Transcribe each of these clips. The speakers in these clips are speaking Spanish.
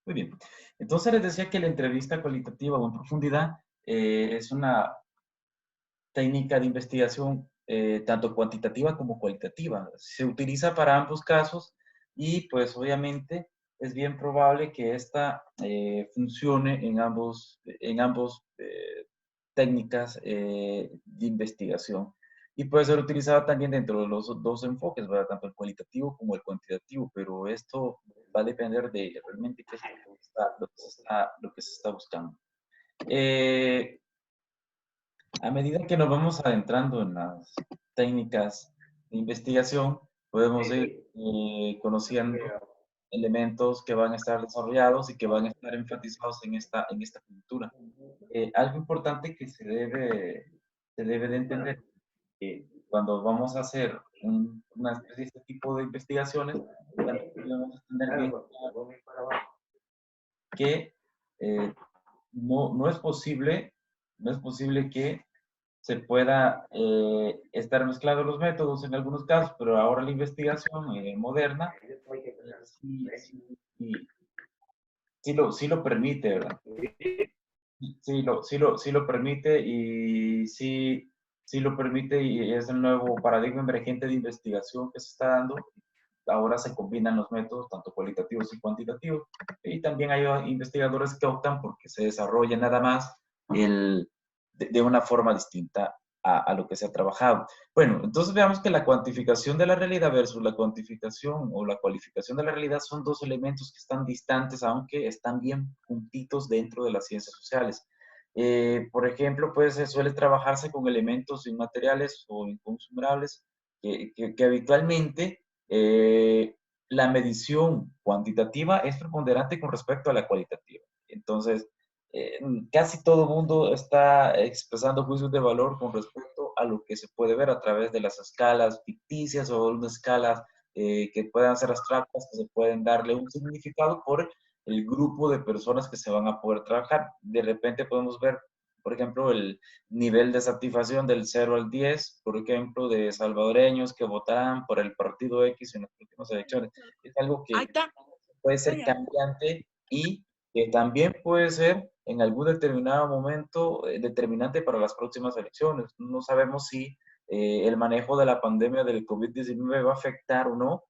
Muy bien. Entonces les decía que la entrevista cualitativa o en profundidad es una técnica de investigación tanto cuantitativa como cualitativa. Se utiliza para ambos casos y pues obviamente es bien probable que esta funcione en ambos técnicas de investigación. Y puede ser utilizada también dentro de los dos enfoques, ¿verdad? Tanto el cualitativo como el cuantitativo, pero esto va a depender de realmente qué es lo que se está buscando. Eh, a medida que nos vamos adentrando en las técnicas de investigación, podemos ir conociendo elementos que van a estar desarrollados y que van a estar enfatizados en esta cultura. Algo importante que se debe de entender que cuando vamos a hacer una especie de este tipo de investigaciones, también debemos tener bien claro que eh, no es posible, no es posible que se pueda estar mezclados los métodos en algunos casos, pero ahora la investigación moderna sí, sí lo permite, ¿verdad? Sí lo permite y sí lo permite y es el nuevo paradigma emergente de investigación que se está dando. Ahora se combinan los métodos, tanto cualitativos y cuantitativos, y también hay investigadores que optan porque se desarrolle nada más de una forma distinta a lo que se ha trabajado. Bueno, entonces veamos que la cuantificación de la realidad versus la cuantificación o la cualificación de la realidad son dos elementos que están distantes, aunque están bien juntitos dentro de las ciencias sociales. Por ejemplo, pues se suele trabajarse con elementos inmateriales o inconsumerables que habitualmente la medición cuantitativa es preponderante con respecto a la cualitativa. Entonces, eh, casi todo el mundo está expresando juicios de valor con respecto a lo que se puede ver a través de las escalas ficticias o unas escalas que puedan ser abstractas, que se pueden darle un significado por el grupo de personas que se van a poder trabajar. De repente podemos ver, por ejemplo, el nivel de satisfacción del 0 al 10, por ejemplo, de salvadoreños que votarán por el partido X en las próximas elecciones. Es algo Ahí que está. puede ser Vaya. cambiante y que también puede ser en algún determinado momento determinante para las próximas elecciones. No sabemos si el manejo de la pandemia del COVID-19 va a afectar o no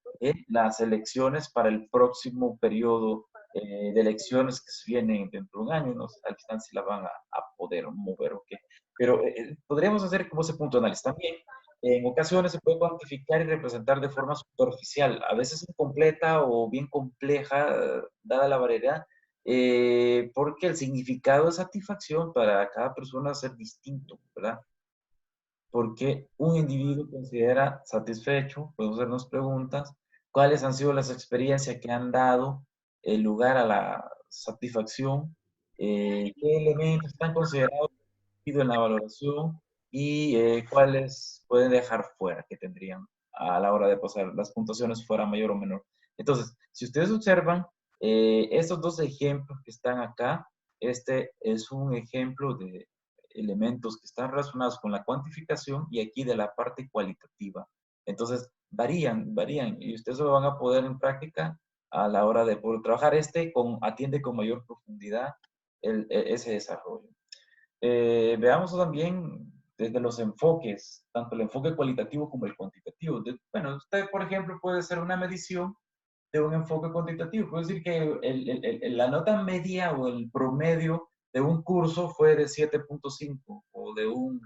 las elecciones para el próximo periodo de elecciones que se vienen dentro de un año. No sé al instante si la van a poder mover o qué. Pero podríamos hacer como ese punto de análisis. También en ocasiones se puede cuantificar y representar de forma superficial, a veces incompleta o bien compleja, dada la variedad, porque el significado de satisfacción para cada persona va a ser distinto, ¿verdad? Porque un individuo considera satisfecho, podemos hacernos preguntas, cuáles han sido las experiencias que han dado el lugar a la satisfacción, qué elementos están considerados en la valoración y cuáles pueden dejar fuera que tendrían a la hora de pasar las puntuaciones fuera mayor o menor. Entonces, si ustedes observan, estos dos ejemplos que están acá, este es un ejemplo de elementos que están relacionados con la cuantificación y aquí de la parte cualitativa. Entonces, varían y ustedes lo van a poder en práctica a la hora de poder trabajar. Atiende con mayor profundidad ese desarrollo. Veamos también desde los enfoques, tanto el enfoque cualitativo como el cuantitativo. Bueno, usted, por ejemplo, puede hacer una medición de un enfoque cuantitativo. Puede decir que la nota media o el promedio de un curso fue de 7.5 o de un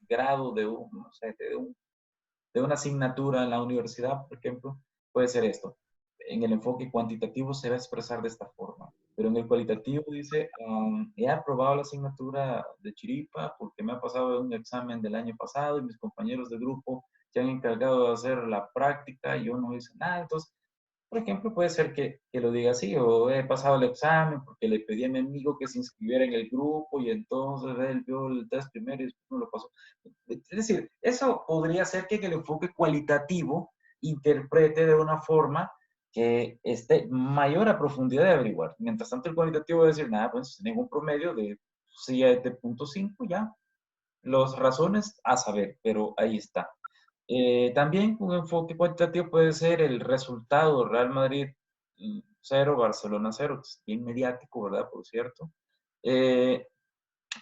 grado, no sé, de una asignatura en la universidad, por ejemplo, puede ser esto. En el enfoque cuantitativo se va a expresar de esta forma, pero en el cualitativo dice, he aprobado la asignatura de Chiripa porque me ha pasado un examen del año pasado y mis compañeros de grupo se han encargado de hacer la práctica y yo no hice nada. Entonces, por ejemplo, puede ser que lo diga así, o he pasado el examen porque le pedí a mi amigo que se inscribiera en el grupo y entonces él vio el test primero y después no lo pasó. Es decir, eso podría ser que el enfoque cualitativo interprete de una forma que esté mayor a profundidad de averiguar. Mientras tanto, el cualitativo va a decir, nada, pues tengo un promedio de 7.5 ya. Las razones a saber, pero ahí está. También un enfoque cuantitativo puede ser el resultado. Real Madrid 0, Barcelona 0, bien mediático, ¿verdad? Por cierto. Eh,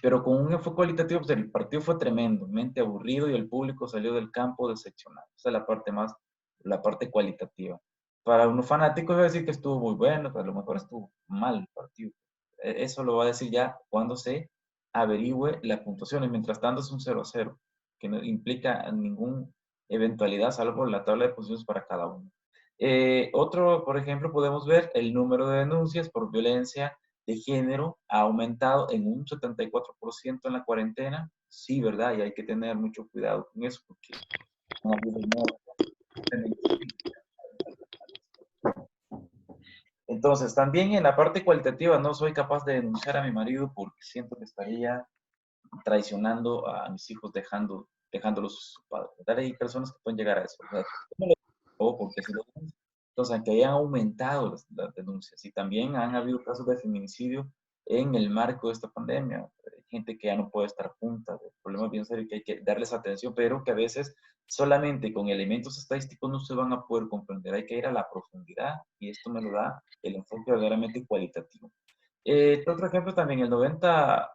pero con un enfoque cualitativo, pues el partido fue tremendamente aburrido y el público salió del campo decepcionado. Esa es la parte más, la parte cualitativa. Para unos fanáticos va a decir que estuvo muy bueno, pero a lo mejor estuvo mal el partido. Eso lo va a decir ya cuando se averigüe la puntuación. Y mientras tanto es un 0-0, que no implica ninguna eventualidad, salvo la tabla de posiciones para cada uno. Otro, por ejemplo, podemos ver el número de denuncias por violencia de género ha aumentado en un 74% en la cuarentena. Sí, ¿verdad? Y hay que tener mucho cuidado con eso porque no ha habido feminicidios. Entonces, también en la parte cualitativa no soy capaz de denunciar a mi marido porque siento que estaría traicionando a mis hijos dejándolos a su padre, ¿verdad? Hay personas que pueden llegar a eso, ¿verdad? No lo digo porque así lo denuncio. Entonces, aunque hayan aumentado las denuncias y también han habido casos de feminicidio en el marco de esta pandemia, gente que ya no puede estar junta, problemas bien serios que hay que darles atención, pero que a veces solamente con elementos estadísticos no se van a poder comprender, hay que ir a la profundidad y esto me lo da el enfoque verdaderamente cualitativo. Otro ejemplo también, el 90%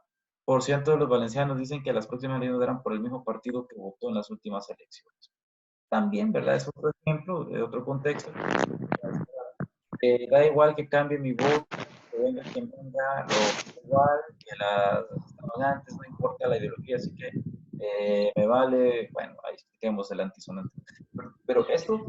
de los valencianos dicen que las próximas elecciones eran por el mismo partido que votó en las últimas elecciones. También, ¿verdad? Es otro ejemplo de otro contexto. Da igual que cambie mi voto, que venga quien venga, lo igual que las extravagantes, no importa la ideología, así que me vale, bueno, ahí expliquemos el antisonante. Pero esto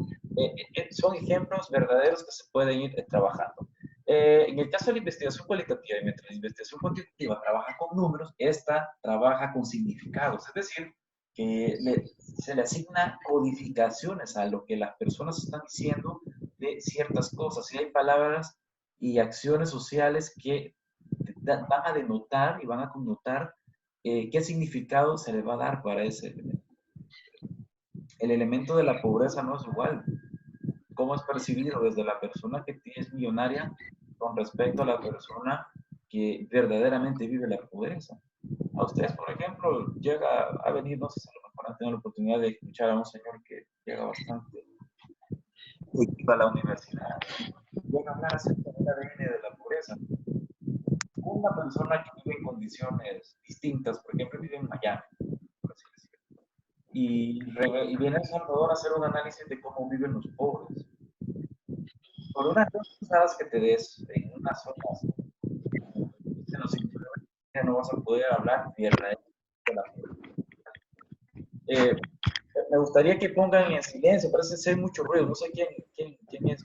son ejemplos verdaderos que se pueden ir trabajando. En el caso de la investigación cualitativa y mientras la investigación cuantitativa trabaja con números, esta trabaja con significados, es decir, que se le asigna codificaciones a lo que las personas están diciendo de ciertas cosas. Y hay palabras y acciones sociales que van a denotar y van a connotar qué significado se le va a dar para ese elemento. El elemento de la pobreza no es igual. ¿Cómo es percibido desde la persona que es millonaria con respecto a la persona que verdaderamente vive la pobreza? A ustedes, por ejemplo, llega a venir, no sé si a lo mejor han tenido la oportunidad de escuchar a un señor que llega bastante a la universidad y llega a hablar acerca del ADN de la pobreza. Una persona que vive en condiciones distintas, por ejemplo, vive en Miami, por así decirlo, y viene a El Salvador a hacer un análisis de cómo viven los pobres. Por unas cosas que te des en unas zonas en los ya no vas a poder hablar de la pobreza. Me gustaría que pongan en silencio, parece ser mucho ruido, no sé quién es.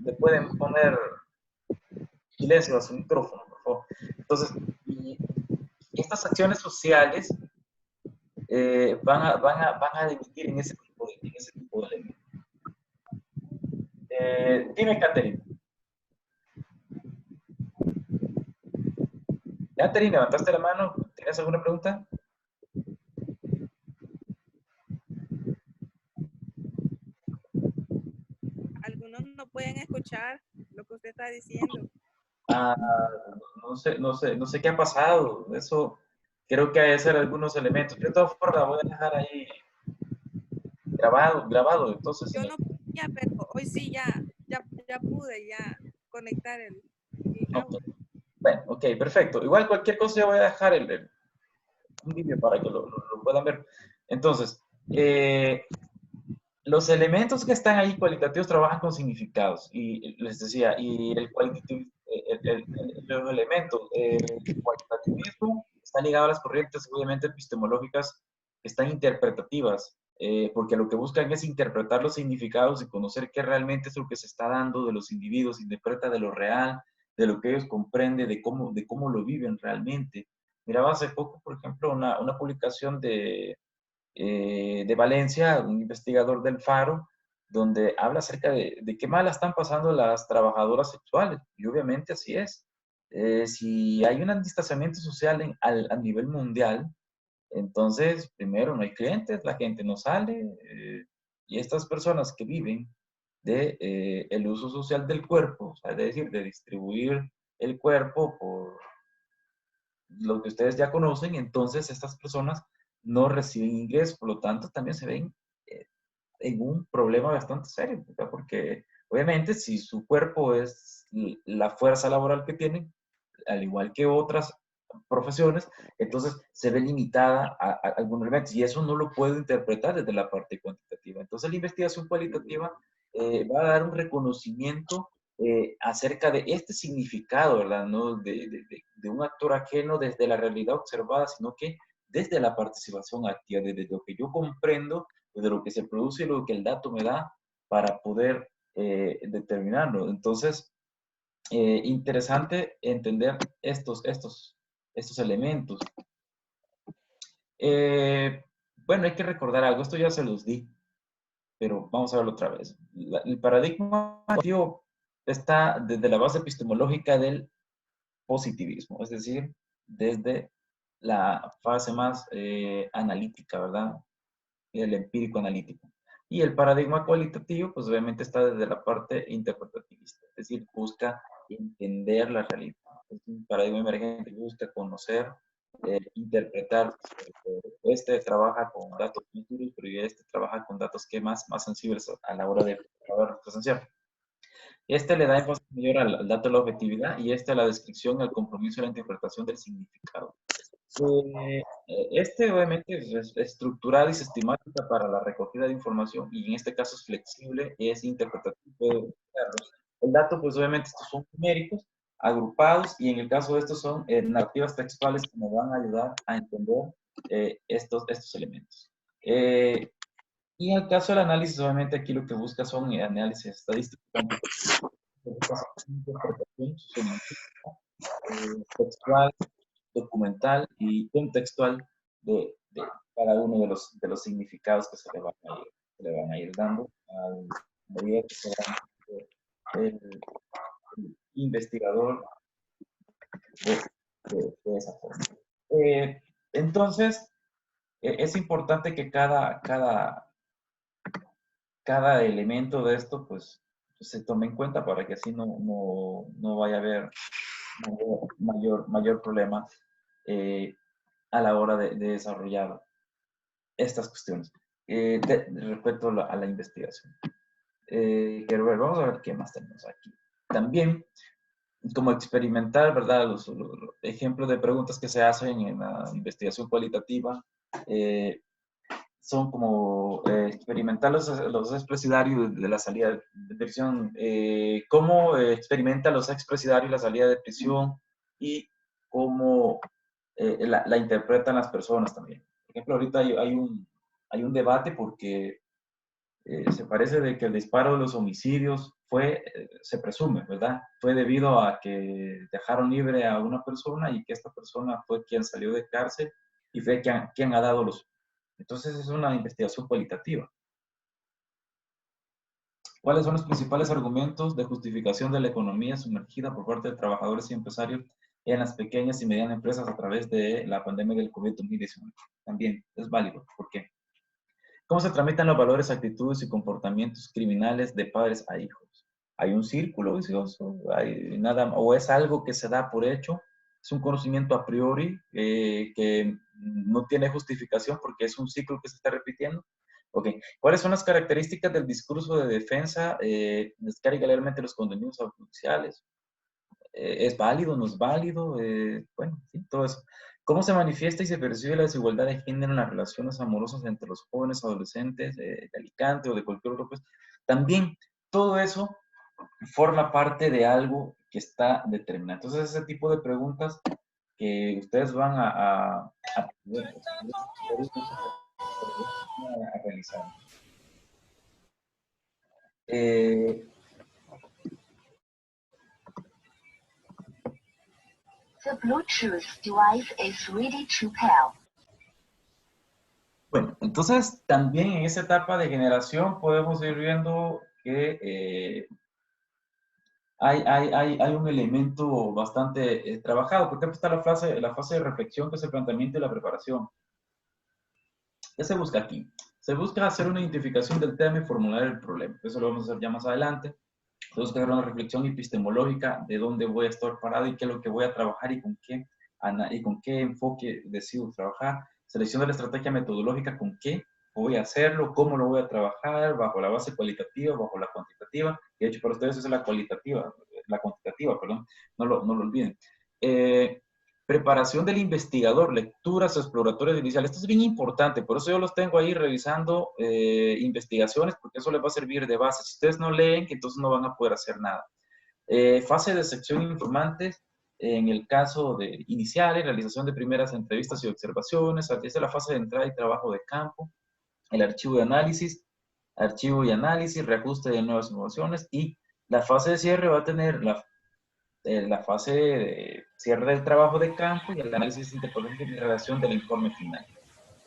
Le pueden poner silencio a su micrófono, por favor. Entonces, y estas acciones sociales van a dividir en ese tipo de elementos. Dime, Catherine. Catherine, levantaste la mano. ¿Tienes alguna pregunta? Algunos no pueden escuchar lo que usted está diciendo. Ah, no sé qué ha pasado. Eso creo que hay que ser algunos elementos. De todas formas, la voy a dejar ahí grabado. Entonces, Yo no podía, pero hoy sí ya pude ya conectar el okay. audio. Bueno, ok, perfecto. Igual cualquier cosa yo voy a dejar un vídeo para que lo puedan ver. Entonces, los elementos que están ahí cualitativos trabajan con significados. Y les decía, y el cualitativo, los elementos, el cualitativismo está ligado a las corrientes, obviamente, epistemológicas que están interpretativas, porque lo que buscan es interpretar los significados y conocer qué realmente es lo que se está dando de los individuos, interpreta de lo real, de lo que ellos comprenden, de cómo lo viven realmente. Miraba hace poco, por ejemplo, una publicación de Valencia, un investigador del Faro, donde habla acerca de qué mal están pasando las trabajadoras sexuales. Y obviamente así es. Si hay un distanciamiento social a nivel mundial, entonces, primero, no hay clientes, la gente no sale, y estas personas que viven de el uso social del cuerpo, o sea, es decir, de distribuir el cuerpo por lo que ustedes ya conocen, entonces estas personas no reciben ingresos, por lo tanto también se ven en un problema bastante serio, ¿verdad? Porque Obviamente, si su cuerpo es la fuerza laboral que tienen, al igual que otras profesiones, entonces se ve limitada a algunos elementos y eso no lo puedo interpretar desde la parte cuantitativa. Entonces la investigación cualitativa va a dar un reconocimiento acerca de este significado, ¿verdad? No de un actor ajeno desde la realidad observada, sino que desde la participación activa, desde lo que yo comprendo, desde lo que se produce y lo que el dato me da para poder determinarlo. Entonces, interesante entender estos elementos. Bueno, hay que recordar algo, esto ya se los di, pero vamos a verlo otra vez. El paradigma cuantitativo está desde la base epistemológica del positivismo, es decir, desde la fase más analítica, ¿verdad? El empírico analítico. Y el paradigma cualitativo, pues obviamente está desde la parte interpretativista, es decir, busca entender la realidad. Es un paradigma emergente que busca conocer, interpretar. Este trabaja con datos muy duros, pero este trabaja con datos que más sensibles a la hora de presenciar. Este le da énfasis mayor al dato de la objetividad y este a la descripción, al compromiso y a la interpretación del significado. Este obviamente es estructurado y sistemática para la recogida de información y en este caso es flexible, es interpretativo. El dato, pues obviamente estos son numéricos, agrupados y en el caso de estos son narrativas textuales que nos van a ayudar a entender estos elementos. Y en el caso del análisis, obviamente aquí lo que busca son análisis estadísticos, interpretación textual, documental y contextual de cada uno de los significados que se le van a ir dando a medida que se va el investigador de esa forma. Entonces, es importante que cada elemento de esto pues se tome en cuenta para que así no vaya a haber mayor problema a la hora de desarrollar estas cuestiones respecto a la investigación. Quiero ver, vamos a ver qué más tenemos aquí. También, como experimentar, ¿verdad? Los ejemplos de preguntas que se hacen en la investigación cualitativa son como experimentar los expresidarios de la salida de prisión, cómo experimenta los expresidarios la salida de prisión y cómo la interpretan las personas también. Por ejemplo, ahorita hay un debate porque se parece de que el disparo de los homicidios se presume, ¿verdad? Fue debido a que dejaron libre a una persona y que esta persona fue quien salió de cárcel y fue quien ha dado los... Entonces es una investigación cualitativa. ¿Cuáles son los principales argumentos de justificación de la economía sumergida por parte de trabajadores y empresarios en las pequeñas y medianas empresas a través de la pandemia del COVID-19? También es válido. ¿Por qué? ¿Cómo se tramitan los valores, actitudes y comportamientos criminales de padres a hijos? ¿Hay un círculo vicioso? ¿Hay nada, o es algo que se da por hecho? ¿Es un conocimiento a priori que no tiene justificación porque es un ciclo que se está repitiendo? Ok. ¿Cuáles son las características del discurso de defensa? Descarga legalmente los contenidos judiciales. ¿Es válido? ¿No es válido? Bueno, sí, todo eso. ¿Cómo se manifiesta y se percibe la desigualdad de género en las relaciones amorosas entre los jóvenes adolescentes de Alicante o de cualquier otro? Pues también todo eso forma parte de algo que está determinado. Entonces, ese tipo de preguntas que ustedes van a realizar. The Bluetooth device is ready to pair. Bueno, entonces también en esa etapa de generación podemos ir viendo que hay un elemento bastante trabajado. Por ejemplo, está la fase de reflexión, que es el planteamiento y la preparación. ¿Qué se busca aquí? Se busca hacer una identificación del tema y formular el problema. Eso lo vamos a hacer ya más adelante. Se busca hacer una reflexión epistemológica de dónde voy a estar parado y qué es lo que voy a trabajar y con qué enfoque decido trabajar. Selección de la estrategia metodológica, con qué voy a hacerlo, cómo lo voy a trabajar, bajo la base cualitativa, bajo la cuantitativa. De hecho, para ustedes es la cuantitativa, perdón, no lo olviden. Preparación del investigador, lecturas exploratorias iniciales. Esto es bien importante, por eso yo los tengo ahí revisando investigaciones, porque eso les va a servir de base. Si ustedes no leen, que entonces no van a poder hacer nada. Fase de sección informantes, en el caso de iniciales, realización de primeras entrevistas y observaciones, esta es la fase de entrada y trabajo de campo, el archivo y análisis, reajuste de nuevas innovaciones, y la fase de cierre va a tener la fase de cierre del trabajo de campo y el análisis interpretativo y redacción del informe final.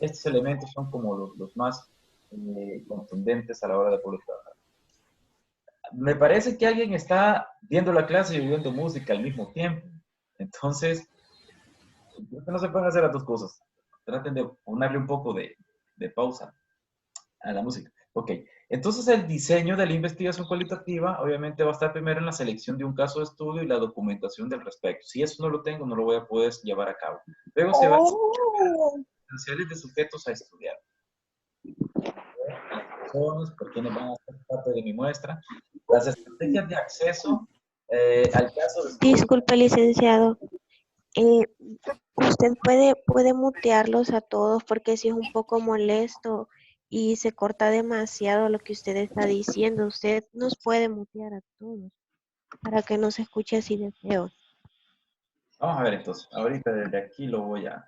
Estos elementos son como los más contundentes a la hora de poder trabajar. Me parece que alguien está viendo la clase y oyendo música al mismo tiempo. Entonces, no se pueden hacer las dos cosas. Traten de ponerle un poco de pausa a la música. Ok, entonces el diseño de la investigación cualitativa obviamente va a estar primero en la selección de un caso de estudio y la documentación del respecto. Si eso no lo tengo, no lo voy a poder llevar a cabo. Luego se va a potenciales de sujetos a estudiar. Las personas, por quienes van a ser parte de mi muestra. Las estrategias de acceso al caso de estudio. Disculpe, licenciado. Usted puede mutearlos a todos porque si es un poco molesto y se corta demasiado lo que usted está diciendo. Usted nos puede mutear a todos para que no se escuche así de feo. Vamos a ver entonces. Ahorita desde aquí lo voy a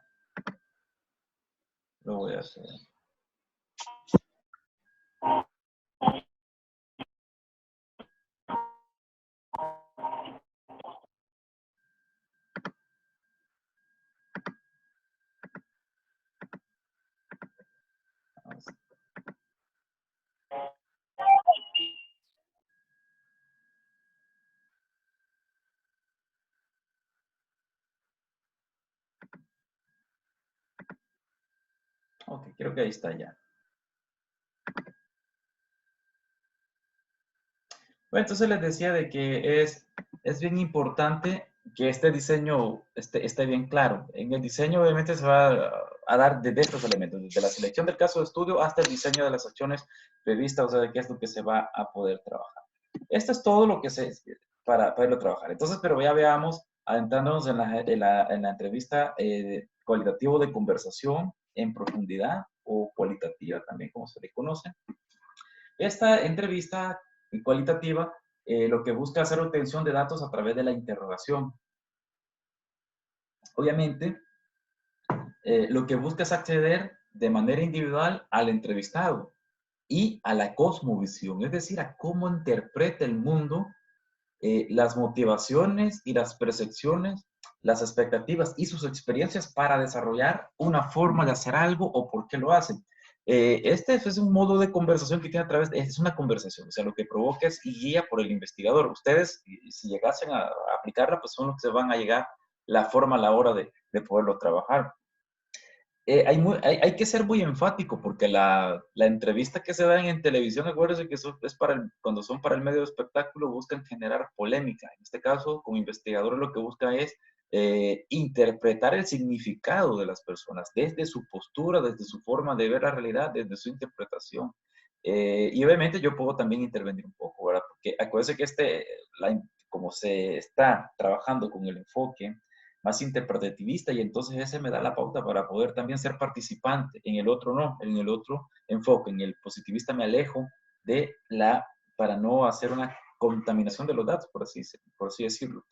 hacer. Ok, creo que ahí está ya. Bueno, entonces les decía de que es bien importante que este diseño esté bien claro. En el diseño obviamente se va a dar desde estos elementos, desde la selección del caso de estudio hasta el diseño de las acciones previstas, o sea, de qué es lo que se va a poder trabajar. Esto es todo lo que para poderlo trabajar. Entonces, pero ya veamos, adentrándonos en la entrevista cualitativo de conversación en profundidad o cualitativa también, como se le conoce. Esta entrevista cualitativa lo que busca es hacer obtención de datos a través de la interrogación. Obviamente, lo que busca es acceder de manera individual al entrevistado y a la cosmovisión, es decir, a cómo interpreta el mundo, las motivaciones y las percepciones, las expectativas y sus experiencias para desarrollar una forma de hacer algo o por qué lo hacen. Este es un modo de conversación que tiene a través es una conversación, o sea, lo que provoca es y guía por el investigador. Ustedes, si llegasen a aplicarla, pues son los que se van a llegar la forma a la hora de poderlo trabajar. Hay que ser muy enfático porque la entrevista que se da en televisión, acuérdense que eso es cuando son para el medio de espectáculo, buscan generar polémica. En este caso, como investigadores lo que buscan es interpretar el significado de las personas desde su postura, desde su forma de ver la realidad, desde su interpretación. Y obviamente yo puedo también intervenir un poco, ¿verdad? Porque acuérdense que como se está trabajando con el enfoque más interpretativista y entonces ese me da la pauta para poder también ser participante. En el otro no, en el otro enfoque, en el positivista me alejo para no hacer una contaminación de los datos, por así decirlo.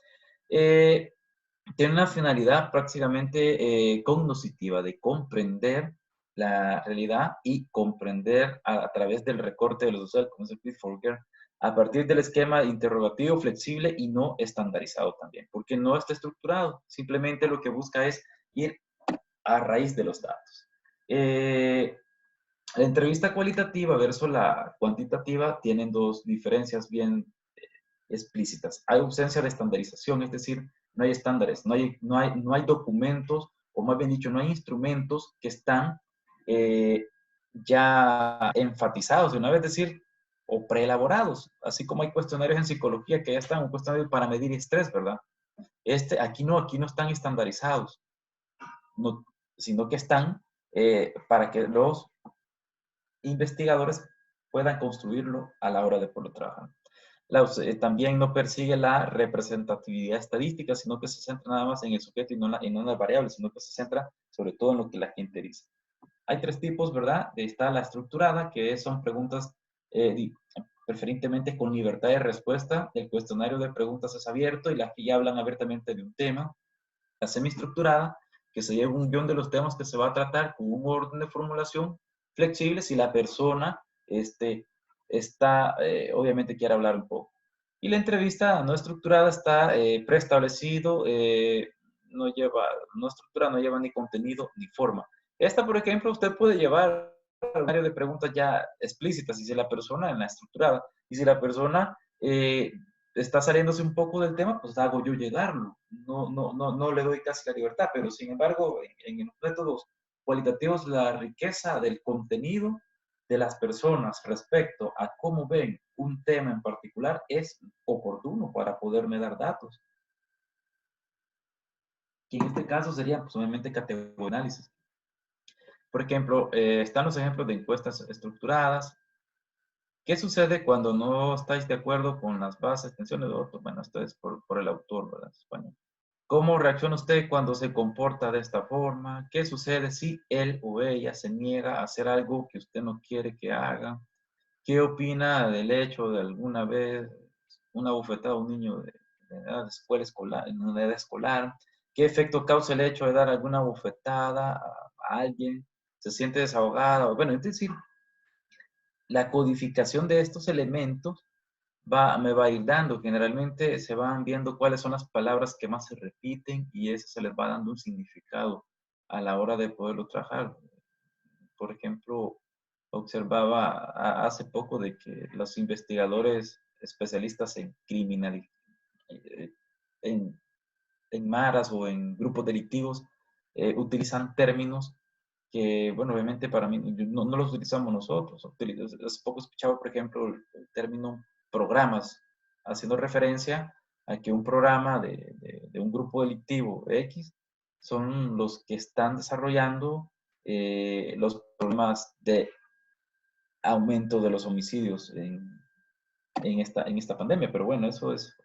Tiene una finalidad prácticamente cognoscitiva, de comprender la realidad y comprender a través del recorte de los social, como es el Pittsburgher, a partir del esquema interrogativo, flexible y no estandarizado también, porque no está estructurado, simplemente lo que busca es ir a raíz de los datos. La entrevista cualitativa versus la cuantitativa tienen dos diferencias bien explícitas. Hay ausencia de estandarización, es decir, no hay estándares, no hay documentos, o más bien dicho, no hay instrumentos que están ya enfatizados, de una vez decir, o preelaborados, así como hay cuestionarios en psicología que ya están, un cuestionario para medir estrés, ¿verdad? Aquí no están estandarizados, no, sino que están para que los investigadores puedan construirlo a la hora de poderlo trabajar. También no persigue la representatividad estadística, sino que se centra nada más en el sujeto y no en las variables, sino que se centra sobre todo en lo que la gente dice. Hay tres tipos, ¿verdad? Está la estructurada, que son preguntas preferentemente con libertad de respuesta. El cuestionario de preguntas es abierto y las que ya hablan abiertamente de un tema. La semiestructurada, que se lleva un guión de los temas que se va a tratar con un orden de formulación flexible si la persona obviamente quiere hablar un poco. Y la entrevista no estructurada está preestablecido, no estructurada, no lleva ni contenido ni forma. Esta, por ejemplo, usted puede llevar un área de preguntas ya explícitas, y si la persona en la estructurada, y si la persona está saliéndose un poco del tema, pues hago yo llegarlo. No le doy casi la libertad, pero sin embargo, en los métodos cualitativos, la riqueza del contenido de las personas respecto a cómo ven un tema en particular es oportuno para poderme dar datos. Y en este caso sería, pues, obviamente, categoría análisis. Por ejemplo, están los ejemplos de encuestas estructuradas. ¿Qué sucede cuando no estáis de acuerdo con las bases, tensiones de otro? Bueno, esto es por el autor, ¿verdad? Español. ¿Cómo reacciona usted cuando se comporta de esta forma? ¿Qué sucede si él o ella se niega a hacer algo que usted no quiere que haga? ¿Qué opina del hecho de alguna vez una bofetada a un niño de edad escuela escolar, en una edad escolar? ¿Qué efecto causa el hecho de dar alguna bofetada a alguien? ¿Se siente desahogada? Bueno, es decir, la codificación de estos elementos me va a ir dando. Generalmente se van viendo cuáles son las palabras que más se repiten y eso se les va dando un significado a la hora de poderlo trabajar. Por ejemplo, observaba hace poco de que los investigadores especialistas en criminalidad, en, en maras o en grupos delictivos, utilizan términos que, bueno, obviamente para mí no los utilizamos nosotros. Hace poco escuchaba, por ejemplo, el término programas, haciendo referencia a que un programa de un grupo delictivo X son los que están desarrollando los problemas de aumento de los homicidios en esta pandemia. Pero bueno, eso es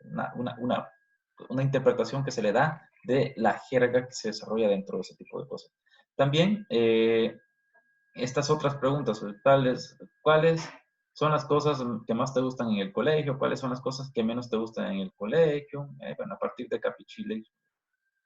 una interpretación que se le da de la jerga que se desarrolla dentro de ese tipo de cosas. También estas otras preguntas, ¿cuáles son las cosas que más te gustan en el colegio? ¿Cuáles son las cosas que menos te gustan en el colegio? Bueno, a partir de Capichile,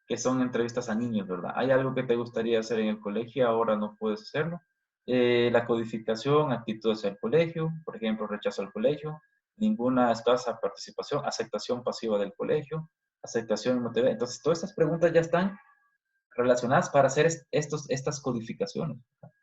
que son entrevistas a niños, ¿verdad? ¿Hay algo que te gustaría hacer en el colegio, ahora no puedes hacerlo? La codificación, actitudes al colegio, por ejemplo, rechazo al colegio, ninguna escasa participación, aceptación pasiva del colegio, aceptación emotiva. Entonces, todas estas preguntas ya están relacionadas para hacer estas codificaciones, ¿verdad?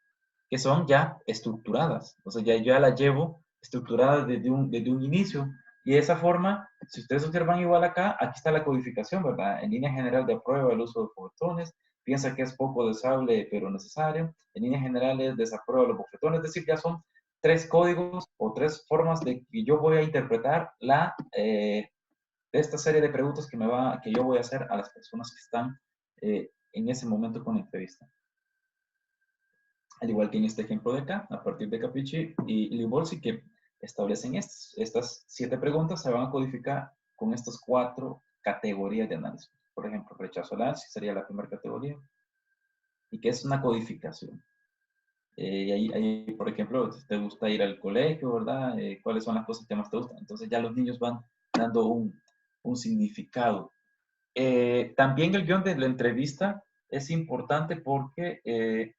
Que son ya estructuradas. O sea, ya las llevo estructuradas desde un inicio. Y de esa forma, si ustedes observan igual acá, aquí está la codificación, ¿verdad? En línea general de aprueba el uso de bofetones, piensa que es poco deseable pero necesario. En líneas generales desaprueba los bofetones, es decir, ya son tres códigos o tres formas de que yo voy a interpretar esta serie de preguntas que yo voy a hacer a las personas que están en ese momento con la entrevista. Al igual que en este ejemplo de acá, a partir de Capichi y Libolsi, que establecen estas 7 preguntas, se van a codificar con estas 4 categorías de análisis. Por ejemplo, rechazo al análisis sería la primera categoría, y que es una codificación. Y ahí, por ejemplo, te gusta ir al colegio, ¿verdad? ¿Cuáles son las cosas que más te gustan? Entonces ya los niños van dando un significado. También el guión de la entrevista es importante porque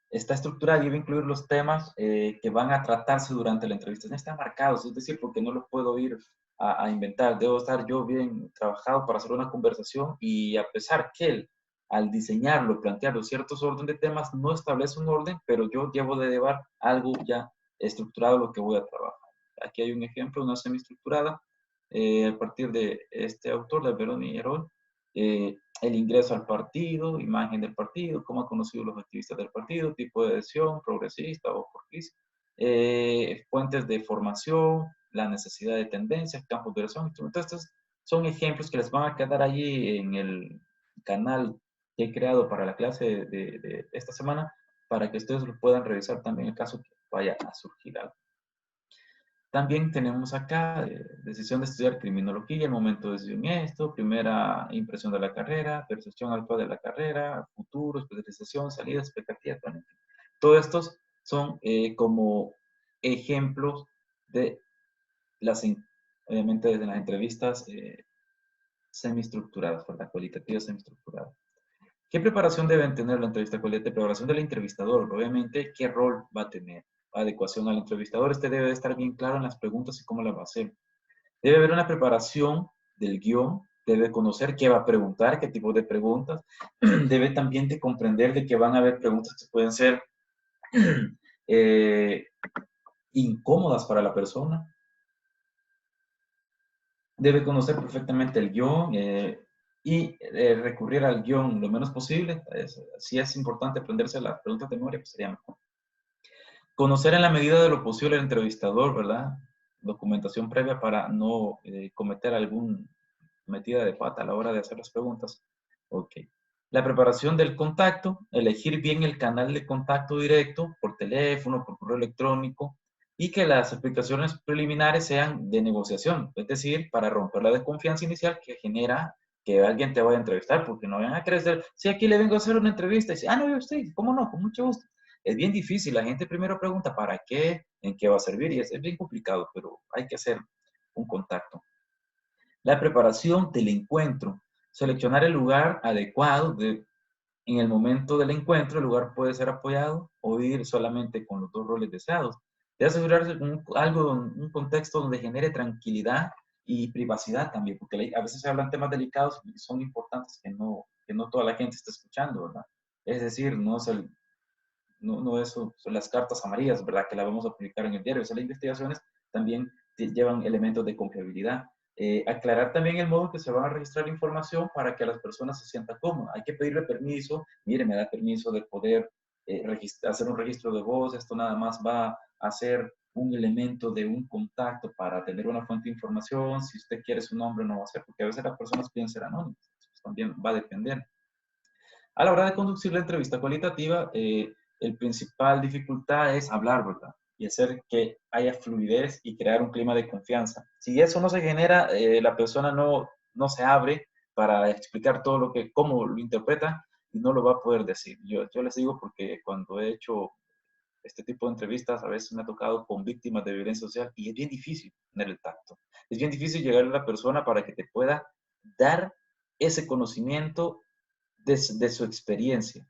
está estructurada y va a incluir los temas que van a tratarse durante la entrevista. No están marcados, es decir, porque no los puedo ir a inventar. Debo estar yo bien trabajado para hacer una conversación y a pesar que él, al diseñarlo, plantearlo, ciertos orden de temas, no establece un orden, pero yo debo de llevar algo ya estructurado lo que voy a trabajar. Aquí hay un ejemplo, una semiestructurada, a partir de este autor, de Verón y Herol, el ingreso al partido, imagen del partido, cómo han conocido los activistas del partido, tipo de adhesión, progresista o jorquista, fuentes de formación, la necesidad de tendencias, campos de acción. Entonces, estos son ejemplos que les van a quedar allí en el canal que he creado para la clase de esta semana, para que ustedes lo puedan revisar también en caso vaya a surgir algo. También tenemos acá decisión de estudiar criminología, el momento de decisión esto, primera impresión de la carrera, percepción actual de la carrera, futuro, especialización, salida, expectativa, plan. Todos estos son como ejemplos de las, obviamente desde las entrevistas semiestructuradas, ¿verdad? Cualitativas semiestructuradas. ¿Qué preparación deben tener la entrevista cualitativa? Preparación del entrevistador, obviamente, ¿qué rol va a tener? Adecuación al entrevistador, este debe de estar bien claro en las preguntas y cómo las va a hacer. Debe haber una preparación del guión, debe conocer qué va a preguntar, qué tipo de preguntas, debe también de comprender de que van a haber preguntas que pueden ser incómodas para la persona. Debe conocer perfectamente el guión y recurrir al guión lo menos posible. Si es importante aprenderse las preguntas de memoria, pues sería mejor. Conocer en la medida de lo posible el entrevistador, ¿verdad? Documentación previa para no cometer alguna metida de pata a la hora de hacer las preguntas. Ok. La preparación del contacto, elegir bien el canal de contacto directo, por teléfono, por correo electrónico, y que las explicaciones preliminares sean de negociación, es decir, para romper la desconfianza inicial que genera que alguien te vaya a entrevistar, porque no vayan a creer, si aquí le vengo a hacer una entrevista, y dice, no, usted, ¿cómo no? Con mucho gusto. Es bien difícil, la gente primero pregunta ¿para qué? ¿En qué va a servir? Y es bien complicado, pero hay que hacer un contacto. La preparación del encuentro, seleccionar el lugar adecuado en el momento del encuentro, el lugar puede ser apoyado o ir solamente con los dos roles deseados. Debe asegurarse un contexto donde genere tranquilidad y privacidad también, porque a veces se hablan temas delicados y son importantes que no toda la gente esté escuchando, ¿verdad? Es decir, no eso son las cartas amarillas, ¿verdad? Que la vamos a publicar en el diario. O sea, las investigaciones también llevan elementos de confiabilidad. Aclarar también el modo en que se va a registrar la información para que las personas se sientan cómodas. Hay que pedirle permiso. Mire, me da permiso de poder hacer un registro de voz. Esto nada más va a ser un elemento de un contacto para tener una fuente de información. Si usted quiere su nombre, no va a ser, porque a veces las personas piensan ser anónimas. Pues también va a depender. A la hora de conducir la entrevista cualitativa, el principal dificultad es hablar, ¿verdad? Y hacer que haya fluidez y crear un clima de confianza. Si eso no se genera, la persona no se abre para explicar todo cómo lo interpreta y no lo va a poder decir. Yo les digo porque cuando he hecho este tipo de entrevistas, a veces me ha tocado con víctimas de violencia social y es bien difícil tener el tacto. Es bien difícil llegar a la persona para que te pueda dar ese conocimiento de su experiencia.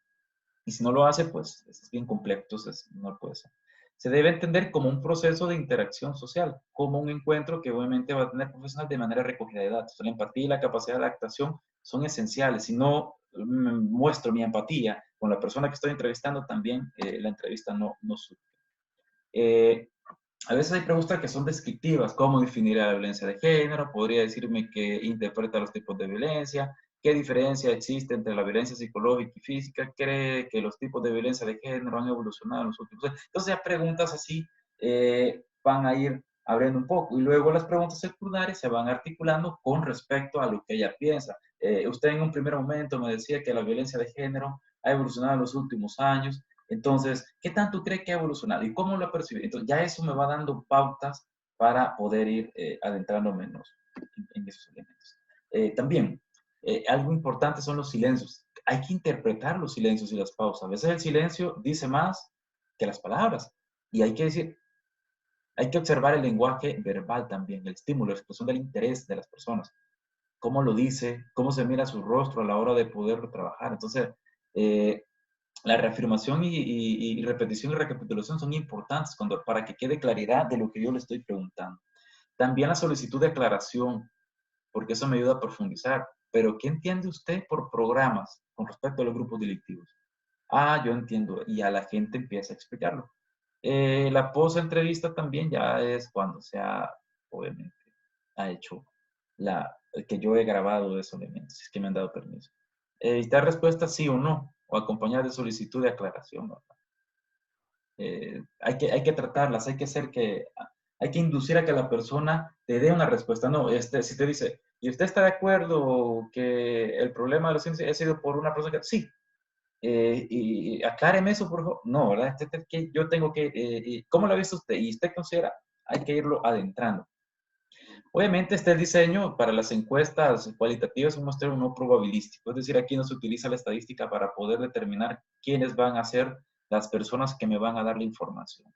Y si no lo hace, pues es bien complejo, entonces no puede ser. Se debe entender como un proceso de interacción social, como un encuentro que obviamente va a tener profesional de manera recogida de datos. La empatía y la capacidad de adaptación son esenciales. Si no muestro mi empatía con la persona que estoy entrevistando, también la entrevista no surge. A veces hay preguntas que son descriptivas, ¿cómo definir la violencia de género? Podría decirme que interpreta los tipos de violencia, qué diferencia existe entre la violencia psicológica y física, cree que los tipos de violencia de género han evolucionado en los últimos años. Entonces ya preguntas así van a ir abriendo un poco y luego las preguntas secundarias se van articulando con respecto a lo que ella piensa. Usted en un primer momento me decía que la violencia de género ha evolucionado en los últimos años. Entonces, ¿qué tanto cree que ha evolucionado y cómo lo ha percibido? Entonces, ya eso me va dando pautas para poder ir adentrando menos en esos elementos. También, algo importante son los silencios. Hay que interpretar los silencios y las pausas. A veces el silencio dice más que las palabras. Y hay que observar el lenguaje verbal también, el estímulo, la expresión del interés de las personas. Cómo lo dice, cómo se mira su rostro a la hora de poderlo trabajar. Entonces, la reafirmación y repetición y recapitulación son importantes para que quede claridad de lo que yo le estoy preguntando. También la solicitud de aclaración, porque eso me ayuda a profundizar. Pero, ¿qué entiende usted por programas con respecto a los grupos delictivos? Yo entiendo. Y a la gente empieza a explicarlo. La post-entrevista también ya es cuando obviamente, ha hecho que yo he grabado esos elementos, si es que me han dado permiso. Evitar respuestas sí o no, o acompañar de solicitud de aclaración, ¿verdad? Hay que tratarlas, hay que inducir a que la persona te dé una respuesta. No, si te dice, ¿y usted está de acuerdo que el problema de los índices ha sido por una persona que sí? y acláreme eso, por favor. No, ¿verdad? Que yo tengo que, ¿cómo lo ha visto usted? Y usted considera, hay que irlo adentrando. Obviamente, este diseño para las encuestas cualitativas es un muestreo no probabilístico, es decir, aquí no se utiliza la estadística para poder determinar quiénes van a ser las personas que me van a dar la información.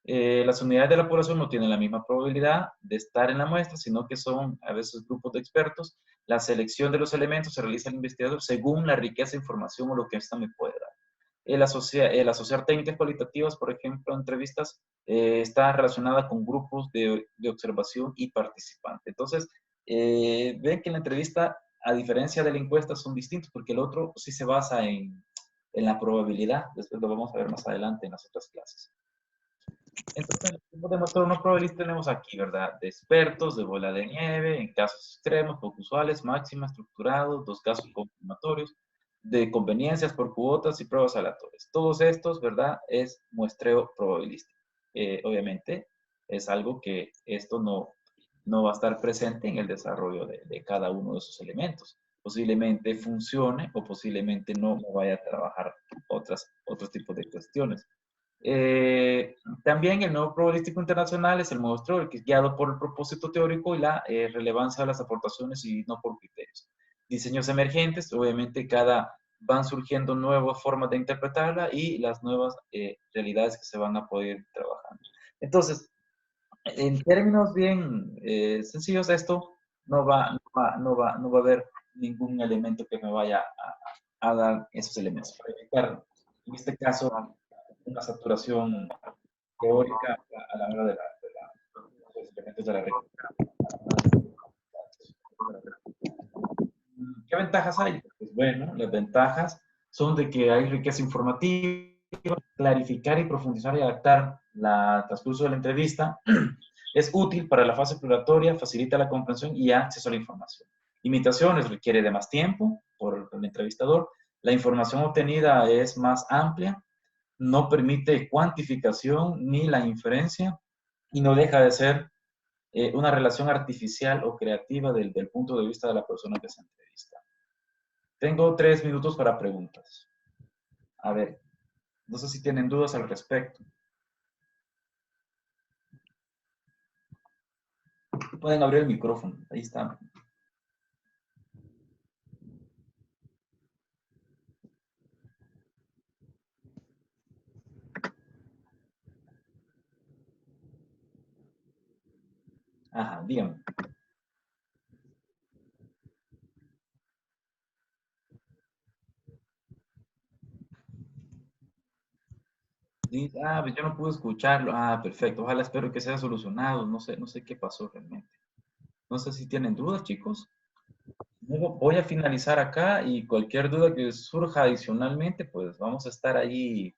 Las unidades de la población no tienen la misma probabilidad de estar en la muestra, sino que son a veces grupos de expertos. La selección de los elementos se realiza el investigador según la riqueza de información o lo que ésta me puede dar. El asociar técnicas cualitativas, por ejemplo, entrevistas, está relacionada con grupos de observación y participantes. Entonces, ven que en la entrevista, a diferencia de la encuesta, son distintos, porque el otro sí se basa en la probabilidad. Después lo vamos a ver más adelante en las otras clases. Entonces, el tipo de muestreo no probabilístico tenemos aquí, ¿verdad? De expertos, de bola de nieve, en casos extremos, poco usuales, máxima, estructurado, dos casos confirmatorios, de conveniencias por cuotas y pruebas aleatorias. Todos estos, ¿verdad? Es muestreo probabilístico. Obviamente, es algo que esto no va a estar presente en el desarrollo de cada uno de esos elementos. Posiblemente funcione o posiblemente no vaya a trabajar otros tipos de cuestiones. También el nuevo probabilístico internacional es el muestreo que es guiado por el propósito teórico y la relevancia de las aportaciones y no por criterios. Diseños emergentes, obviamente van surgiendo nuevas formas de interpretarla y las nuevas realidades que se van a poder trabajar. Entonces, en términos bien sencillos, esto no va a haber ningún elemento que me vaya a dar esos elementos. Para evitar, en este caso, una saturación teórica a la hora de los elementos de la red. ¿Qué ventajas hay? Pues bueno, las ventajas son de que hay riqueza informativa, clarificar y profundizar y adaptar el transcurso de la entrevista. Es útil para la fase exploratoria, facilita la comprensión y acceso a la información. Limitaciones, requiere de más tiempo por el entrevistador. La información obtenida es más amplia, no permite cuantificación ni la inferencia y no deja de ser una relación artificial o creativa del punto de vista de la persona que se entrevista. Tengo 3 minutos para preguntas. A ver, no sé si tienen dudas al respecto. Pueden abrir el micrófono, ahí está. Ajá, díganme. Pues yo no pude escucharlo. Ah, perfecto. Ojalá espero que sea solucionado. No sé qué pasó realmente. No sé si tienen dudas, chicos. Luego voy a finalizar acá y cualquier duda que surja adicionalmente, pues vamos a estar ahí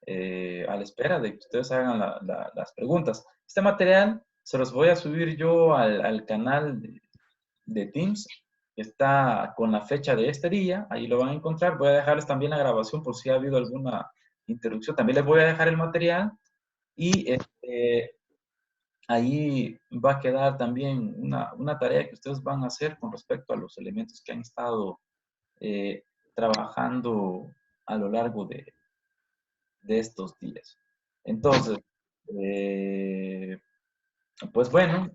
a la espera de que ustedes hagan las preguntas. Este material se los voy a subir yo al canal de Teams, que está con la fecha de este día, ahí lo van a encontrar. Voy a dejarles también la grabación por si ha habido alguna interrupción. También les voy a dejar el material y ahí va a quedar también una tarea que ustedes van a hacer con respecto a los elementos que han estado trabajando a lo largo de estos días. Entonces, pues bueno,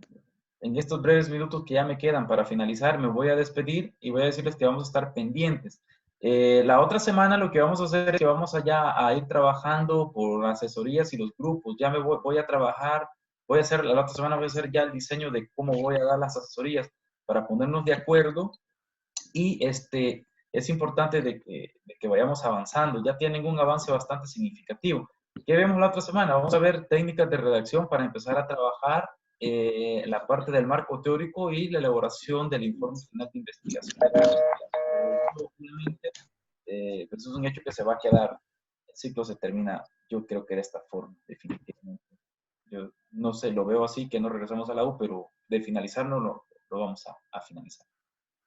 en estos breves minutos que ya me quedan para finalizar, me voy a despedir y voy a decirles que vamos a estar pendientes. La otra semana lo que vamos a hacer es que vamos allá a ir trabajando por asesorías y los grupos. Ya voy a trabajar, la otra semana voy a hacer ya el diseño de cómo voy a dar las asesorías para ponernos de acuerdo y es importante de que vayamos avanzando. Ya tienen un avance bastante significativo. ¿Qué vemos la otra semana? Vamos a ver técnicas de redacción para empezar a trabajar la parte del marco teórico y la elaboración del informe final de investigación. Obviamente, pues eso es un hecho que se va a quedar. El ciclo se termina, yo creo que de esta forma, definitivamente. Yo no sé, lo veo así, que no regresamos a la U, pero de finalizarlo lo vamos a finalizar.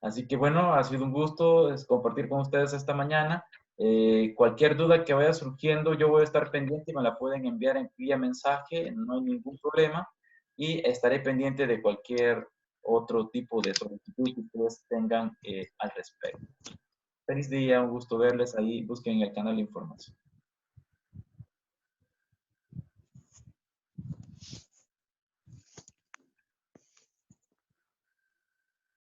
Así que bueno, ha sido un gusto compartir con ustedes esta mañana. Cualquier duda que vaya surgiendo, yo voy a estar pendiente y me la pueden enviar vía mensaje, no hay ningún problema. Y estaré pendiente de cualquier otro tipo de solicitud que ustedes tengan al respecto. Feliz día, un gusto verles ahí. Busquen en el canal de información.